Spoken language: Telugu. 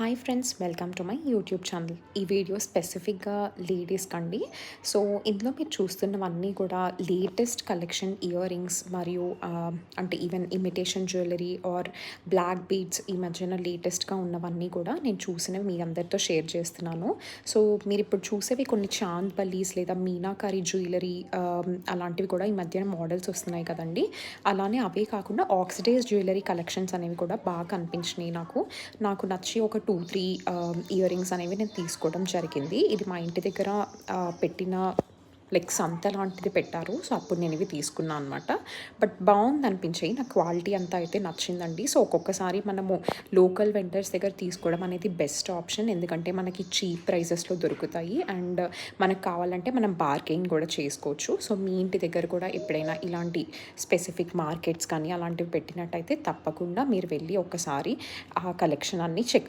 Hi friends, welcome to my YouTube channel. ఈ వీడియో స్పెసిఫిక్గా లేడీస్కి అండి. సో ఇందులో మీరు చూస్తున్నవన్నీ కూడా లేటెస్ట్ కలెక్షన్ ఇయర్ రింగ్స్ మరియు అంటే even imitation jewellery or black beads ఈ మధ్యన లేటెస్ట్గా ఉన్నవన్నీ కూడా నేను చూసినవి మీ అందరితో షేర్ చేస్తున్నాను. సో మీరు ఇప్పుడు చూసేవి కొన్ని చాంద్ బలీస్ లేదా మీనాకారి జ్యువెలరీ అలాంటివి కూడా ఈ మధ్యన మోడల్స్ వస్తున్నాయి కదండి. అలానే అవే కాకుండా ఆక్సిడైజ్ జ్యువెలరీ కలెక్షన్స్ అనేవి కూడా బాగా కనిపించినాయి నాకు నచ్చి ఒక 2, 3 ఇయర్ రింగ్స్ అనేవి నేను తీసుకోవడం జరిగింది. ఇది మా ఇంటి దగ్గర పెట్టిన లైక్ సంత లాంటిది పెట్టారు. సో అప్పుడు నేను ఇవి తీసుకున్నాను అనమాట. బట్ బాగుందనిపించాయి. నాకు క్వాలిటీ అంతా అయితే నచ్చిందండి. సో ఒక్కొక్కసారి మనము లోకల్ వెండర్స్ దగ్గర తీసుకోవడం అనేది బెస్ట్ ఆప్షన్. ఎందుకంటే మనకి చీప్ ప్రైసెస్లో దొరుకుతాయి అండ్ మనకు కావాలంటే మనం బార్గెయిన్ కూడా చేసుకోవచ్చు. సో మీ ఇంటి దగ్గర కూడా ఎప్పుడైనా ఇలాంటి స్పెసిఫిక్ మార్కెట్స్ కానీ అలాంటివి పెట్టినట్టయితే తప్పకుండా మీరు వెళ్ళి ఒక్కసారి ఆ కలెక్షన్ అన్నీ చెక్